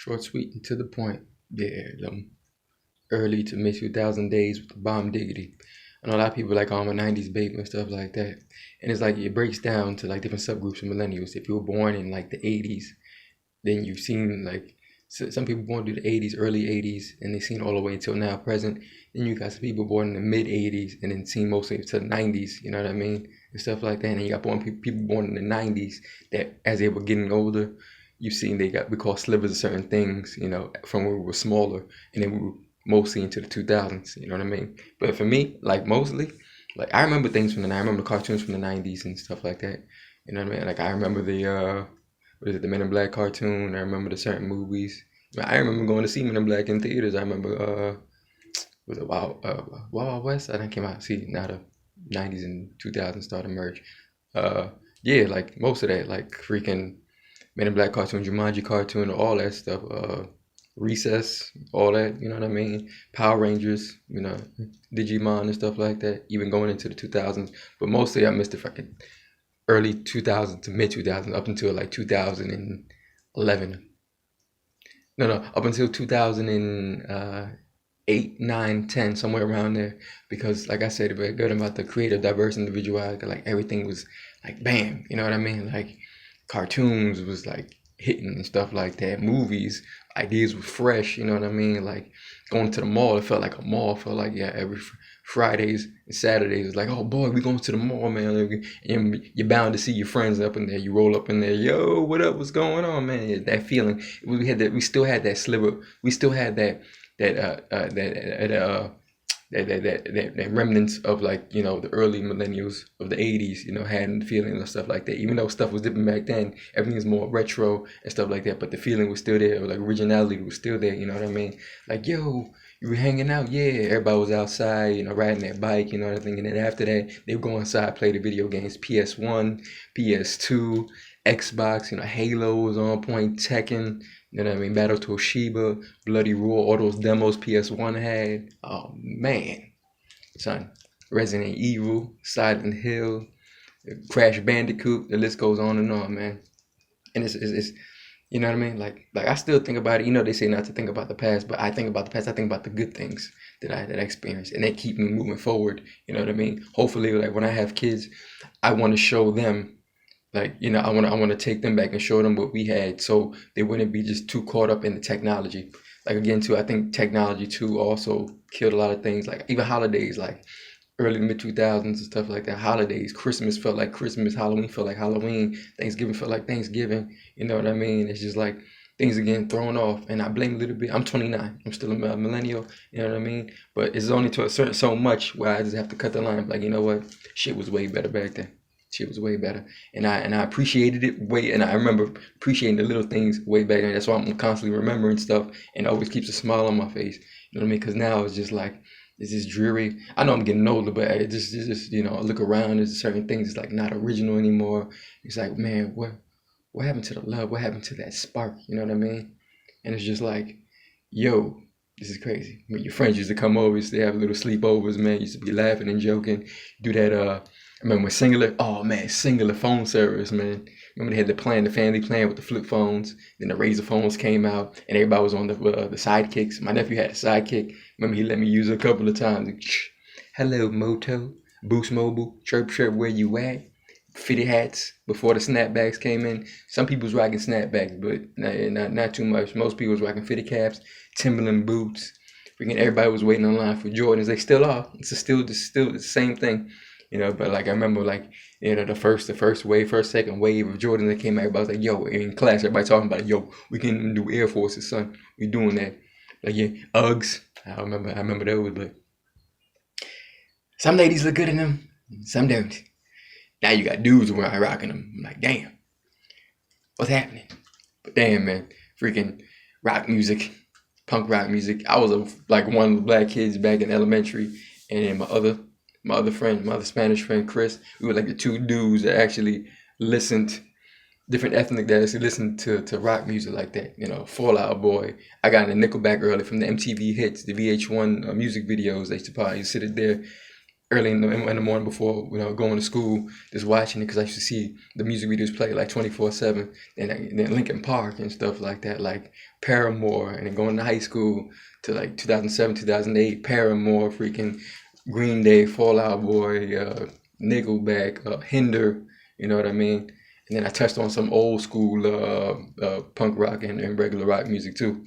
Short, sweet, and to the point. Yeah, them early to mid 2000 days with the bomb diggity. I know a lot of people like, oh, I'm a 90's baby and stuff like that. And it's like it breaks down to like different subgroups of millennials. If you were born in like the 80's, then you've seen like some people born through the 80's, early 80's, and they've seen all the way until now present. Then you got some people born in the mid 80's and then seen mostly to the 90's, you know what I mean? And stuff like that. And then you got people born in the 90's that as they were getting older, you've seen they got, we call slivers of certain things, you know, from when we were smaller. And then we were mostly into the 2000s, you know what I mean? But for me, like mostly, like I remember things from I remember cartoons from the 90's and stuff like that. You know what I mean? Like I remember what is it, the Men in Black cartoon. I remember the certain movies. I remember going to see Men in Black in theaters. I remember was it Wild Wild West? I think came out. See, now the 90's and 2000s started to merge. Yeah, like most of that, like freaking Men in Black cartoon, Jumanji cartoon, all that stuff. Recess, all that, you know what I mean? Power Rangers, you know, Digimon and stuff like that. Even going into the 2000s, but mostly I missed the fucking early 2000s to mid 2000s up until like 2011. No, up until 2008, 9, 10, somewhere around there. Because like I said, very good about the creative, diverse individuality. Like everything was like bam, you know what I mean? Like cartoons was like hitting and stuff like that. Movies, ideas were fresh, you know what I mean? Like going to the mall, it felt like a mall. It felt like, yeah, every Fridays and Saturdays, it's like, oh boy, we going to the mall, man. And you're bound to see your friends up in there. You roll up in there, yo, what up? What's going on, man? Yeah, that feeling. We had that. We still had that sliver. We still had that remnants of like, you know, the early millennials of the 80's, you know, had the feeling and stuff like that. Even though stuff was different back then, everything's more retro and stuff like that, but the feeling was still there, or like originality was still there, you know what I mean? Like, yo, you were hanging out, yeah, everybody was outside, you know, riding their bike, you know what I mean? And then after that, they would go inside, play the video games, PS1, PS2, Xbox, you know, Halo was on point, Tekken, you know what I mean? Battle Toshiba, Bloody Roar, all those demos PS1 had. Oh man, son. Resident Evil, Silent Hill, Crash Bandicoot, the list goes on and on, man. And it's you know what I mean? Like I still think about it. You know, they say not to think about the past, but I think about the past. I think about the good things that I experienced, and they keep me moving forward. You know what I mean? Hopefully, like when I have kids, I want to show them, like, you know, I want to take them back and show them what we had, so they wouldn't be just too caught up in the technology. Like again, too, I think technology too also killed a lot of things. Like even holidays, like early mid 2000s and stuff like that. Holidays, Christmas felt like Christmas, Halloween felt like Halloween, Thanksgiving felt like Thanksgiving. You know what I mean? It's just like things are getting thrown off, and I blame a little bit. I'm 29. I'm still a millennial. You know what I mean? But it's only to a certain so much where I just have to cut the line. Like, you know what? Shit was way better back then. Shit was way better, and I appreciated it way, and I remember appreciating the little things way back then. That's why I'm constantly remembering stuff, and it always keeps a smile on my face. You know what I mean? Because now it's just like it's just dreary. I know I'm getting older, but it's just you know, I look around. There's certain things it's like not original anymore. It's like, man, what happened to the love? What happened to that spark? You know what I mean? And it's just like, yo, this is crazy. When your friends used to come over, used to have little sleepovers, man. Used to be laughing and joking. Do that. I remember when Singular. Oh man, Singular phone service, man. Remember they had the family plan with the flip phones. Then the Razor phones came out, and everybody was on the sidekicks. My nephew had a sidekick. Remember he let me use it a couple of times. Hello, Moto, Boost Mobile, Chirp Chirp, where you at? Fitted hats before the snapbacks came in. Some people was rocking snapbacks, but not too much. Most people was rocking fitted caps, Timberland boots. Freaking everybody was waiting online for Jordans. They still are. It's still the same thing, you know. But like I remember, like, you know, the first wave, second wave of Jordans that came out. Everybody was like, yo, in class, everybody talking about, yo, we can do Air Forces, son. We doing that. Like, yeah, Uggs. I remember those, but some ladies look good in them, some don't. Now you got dudes around rocking them. I'm like, damn, what's happening? But damn, man, freaking rock music, punk rock music. I was like one of the black kids back in elementary, and then my other Spanish friend, Chris, we were like the two dudes that actually listened, different ethnic that actually listened to rock music like that. You know, Fall Out Boy. I got into Nickelback early from the MTV hits, the VH1 music videos. They used to probably sit it there. early in the morning before going to school, just watching it because I used to see the music videos play like 24/7, and then Linkin Park and stuff like that, like Paramore, and then going to high school to like 2007, 2008, Paramore, freaking Green Day, Fall Out Boy, Nickelback, Hinder, you know what I mean? And then I touched on some old school punk rock and regular rock music too.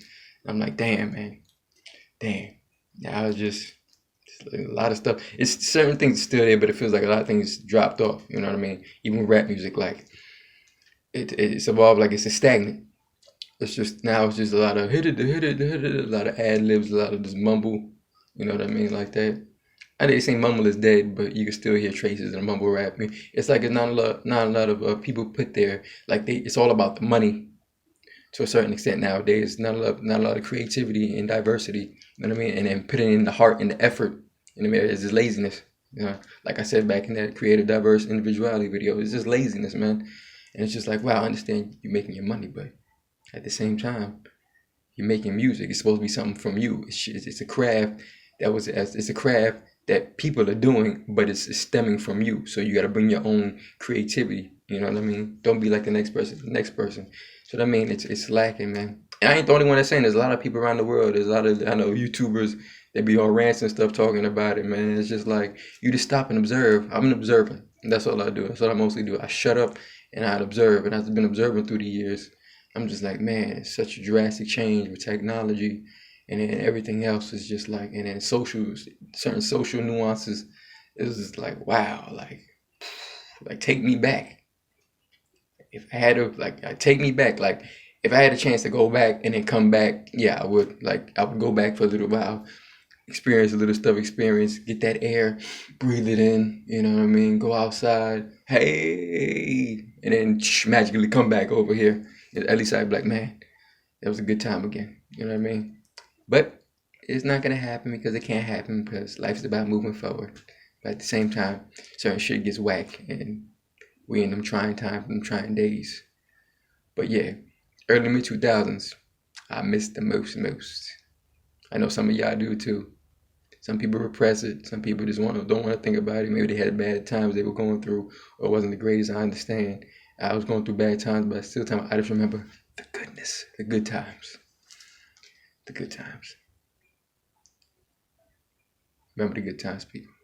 I'm like, damn, man, damn. Yeah, I was just a lot of stuff. It's certain things still there, but it feels like a lot of things dropped off. You know what I mean? Even rap music, like it's evolved, like it's stagnant. It's just now it's just a lot of hit it, a lot of ad libs, a lot of just mumble. You know what I mean, like that. I didn't say mumble is dead, but you can still hear traces of mumble rap. I mean, it's like it's not a lot of people put there. Like it's all about the money to a certain extent nowadays. Not a lot of creativity and diversity. You know what I mean? And then putting in the heart and the effort. You know what I mean? It's just laziness. You know, like I said back in that creative, diverse individuality video, it's just laziness, man. And it's just like, wow, I understand you're making your money, but at the same time, you're making music. It's supposed to be something from you. It's a craft it's a craft that people are doing, but it's stemming from you. So you got to bring your own creativity. You know what I mean? Don't be like the next person. The next person. So I mean, it's lacking, man. And I ain't the only one that's saying. There's a lot of people around the world. There's a lot of I know YouTubers that be on rants and stuff talking about it, man. It's just like you just stop and observe. I'm an observer. And that's all I do. That's what I mostly do. I shut up and I observe, and I've been observing through the years. I'm just like, man, it's such a drastic change with technology, and then everything else is just like, and then certain social nuances. It's just like, wow, like take me back. If I had to, take me back. Like, if I had a chance to go back and then come back, yeah, I would. Like, I would go back for a little while, experience a little stuff, get that air, breathe it in. You know what I mean? Go outside, hey, and then magically come back over here. At least I'd be like, man, that was a good time again. You know what I mean? But it's not gonna happen because it can't happen because life's about moving forward. But at the same time, certain shit gets whack, and we in them trying times, them trying days. But yeah, early mid 2000s, I miss the most. I know some of y'all do too. Some people repress it. Some people just don't want to think about it. Maybe they had bad times they were going through, or it wasn't the greatest. I understand. I was going through bad times, but still, I just remember the goodness, the good times, the good times. Remember the good times, people.